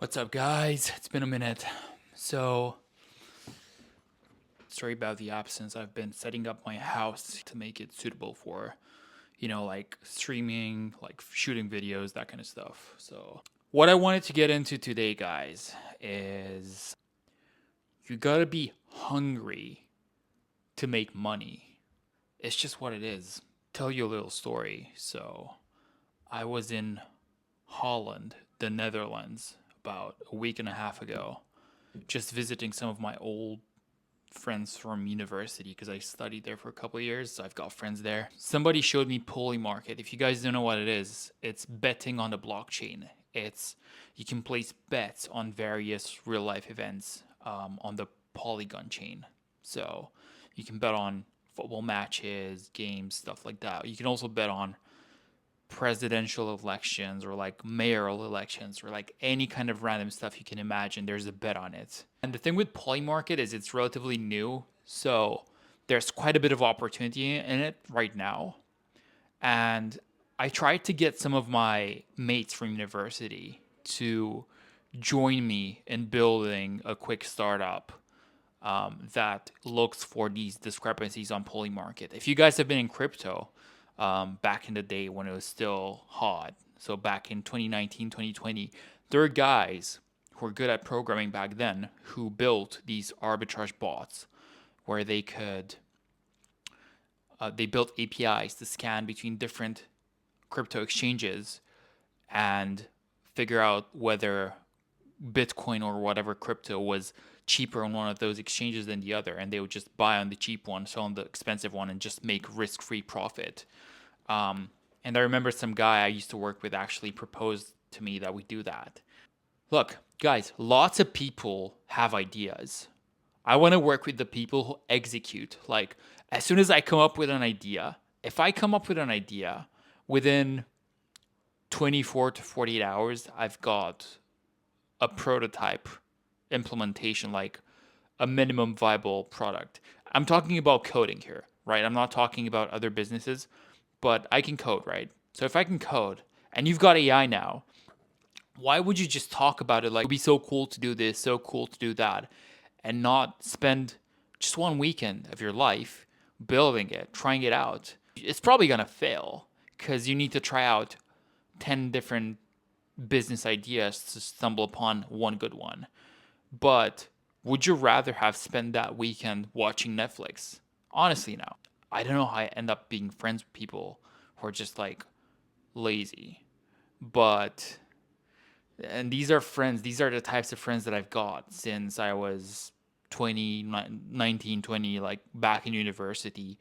What's up, guys? It's been a minute. So, sorry about the absence. I've been setting up my house to make it suitable for, like streaming, like shooting videos, that kind of stuff. So, what I wanted to get into today, guys, is you gotta be hungry to make money. It's just what it is. Tell you a little story. So, I was in Holland, the Netherlands, about a week and a half ago, just visiting some of my old friends from university because I studied there for a couple of years. So I've got friends there. Somebody showed me Polymarket. If you guys don't know what it is, it's betting on the blockchain. It's You can place bets on various real life events on the Polygon chain. So you can bet on football matches, games, stuff like that. You can also bet on presidential elections or like mayoral elections or like any kind of random stuff you can imagine. There's a bet on it. And the thing with Polymarket is it's relatively new, so there's quite a bit of opportunity in it right now. And I tried to get some of my mates from university to join me in building a quick startup that looks for these discrepancies on Polymarket. If you guys have been in crypto back in the day when it was still hot, so back in 2019, 2020, there are guys who were good at programming back then who built these arbitrage bots where they built APIs to scan between different crypto exchanges and figure out whether Bitcoin or whatever crypto was cheaper on one of those exchanges than the other, and they would just buy on the cheap one, sell on the expensive one, and just make risk-free profit. And I remember some guy I used to work with actually proposed to me that we do that. Look, guys, lots of people have ideas. I want to work with the people who execute. Like, as soon as I come up with an idea, if I come up with an idea within 24 to 48 hours, I've got a prototype implementation, like a minimum viable product. I'm talking about coding here, right? I'm not talking about other businesses, but I can code, right? So if I can code and you've got AI now, why would you just talk about it like it would be so cool to do this, so cool to do that, and not spend just one weekend of your life building it, trying it out? It's probably gonna fail because you need to try out 10 different business ideas to stumble upon one good one. But would you rather have spent that weekend watching Netflix? Honestly, now. I don't know how I end up being friends with people who are just like lazy. But, and these are friends, these are the types of friends that I've got since I was 20, 19, 20, like back in university.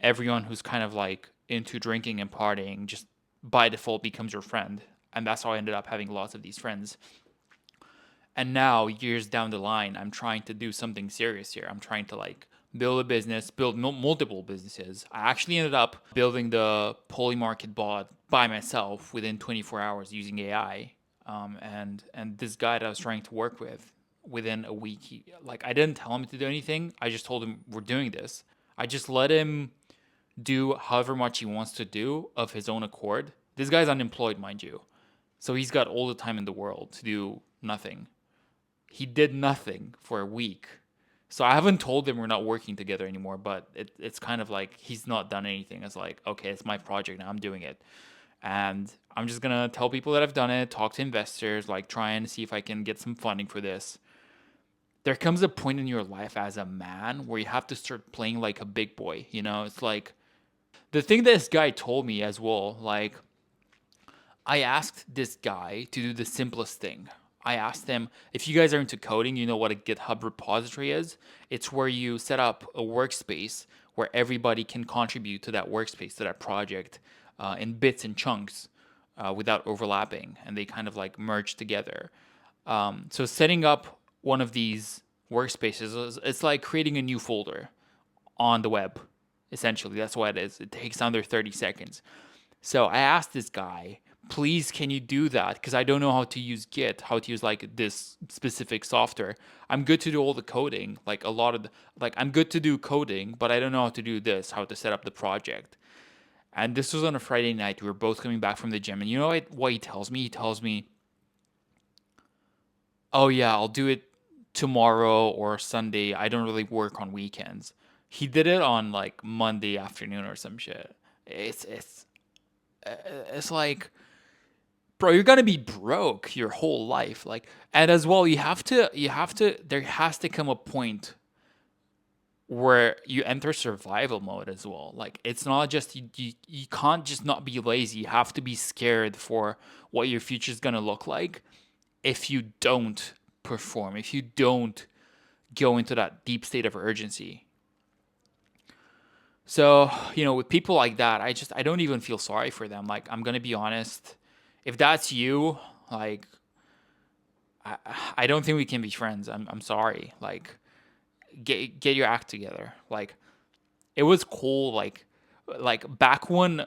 Everyone who's kind of like into drinking and partying just by default becomes your friend. And that's how I ended up having lots of these friends. And now, years down the line, I'm trying to do something serious here. I'm trying to like build a business, build multiple businesses. I actually ended up building the Polymarket bot by myself within 24 hours using AI. And this guy that I was trying to work with, within a week, like I didn't tell him to do anything. I just told him we're doing this. I just let him do however much he wants to do of his own accord. This guy's unemployed, mind you. So he's got all the time in the world to do nothing. He did nothing for a week. So I haven't told him we're not working together anymore, but it's kind of like he's not done anything. It's like, okay, it's my project now, I'm doing it. And I'm just gonna tell people that I've done it, talk to investors, like try and see if I can get some funding for this. There comes a point in your life as a man where you have to start playing like a big boy, you know? It's like the thing that this guy told me as well, like I asked this guy to do the simplest thing. I asked him, if you guys are into coding, you know what a GitHub repository is? It's where you set up a workspace where everybody can contribute to that workspace, to that project, in bits and chunks without overlapping, and they kind of like merge together. So setting up one of these workspaces it's like creating a new folder on the web. Essentially, that's what it is. It takes under 30 seconds. So I asked this guy, please, can you do that? Because I don't know how to use Git, how to use like this specific software. I'm good to do all the coding, like a lot of like I'm good to do coding, but I don't know how to do this, how to set up the project. And this was on a Friday night. We were both coming back from the gym, and you know what he tells me? He tells me, oh yeah, I'll do it tomorrow or Sunday. I don't really work on weekends. He did it on like Monday afternoon or some shit. It's it's uh, it's like, bro, you're gonna be broke your whole life. Like, and as well, there has to come a point where you enter survival mode as well. Like, it's not just you can't just not be lazy. You have to be scared for what your future is gonna look like if you don't perform, if you don't go into that deep state of urgency. So, with people like that, I don't even feel sorry for them. Like, I'm gonna be honest, if that's you, like, I, I don't think we can be friends. I'm sorry. Like, get your act together. Like, it was cool. Like back when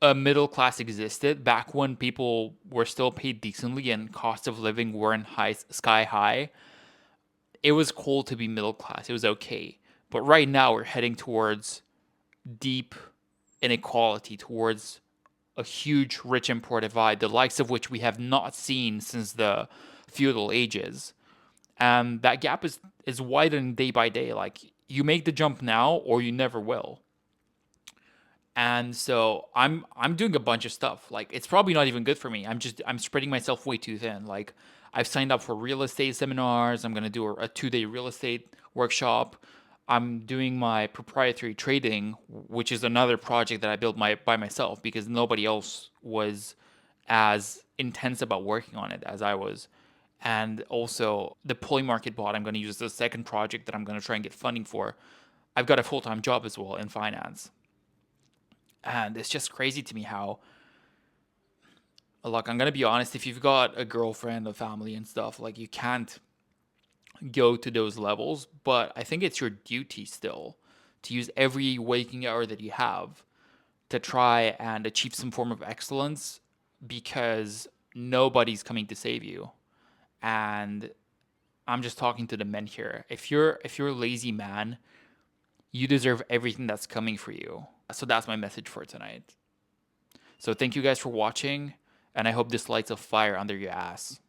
a middle class existed, back when people were still paid decently and cost of living weren't sky high. It was cool to be middle class. It was okay. But right now we're heading towards deep inequality, towards a huge rich and poor divide, the likes of which we have not seen since the feudal ages. And that gap is widening day by day. Like, you make the jump now or you never will. And so I'm doing a bunch of stuff. Like, it's probably not even good for me. I'm spreading myself way too thin. Like, I've signed up for real estate seminars. I'm gonna do a 2 day real estate workshop. I'm doing my proprietary trading, which is another project that I built by myself because nobody else was as intense about working on it as I was. And also the Polymarket bot I'm going to use as the second project that I'm going to try and get funding for. I've got a full-time job as well in finance. And it's just crazy to me how, look, I'm going to be honest, if you've got a girlfriend, a family and stuff, like, you can't go to those levels, but I think it's your duty still to use every waking hour that you have to try and achieve some form of excellence because nobody's coming to save you. And I'm just talking to the men here. If you're a lazy man, you deserve everything that's coming for you. So that's my message for tonight. So thank you guys for watching, and I hope this lights a fire under your ass.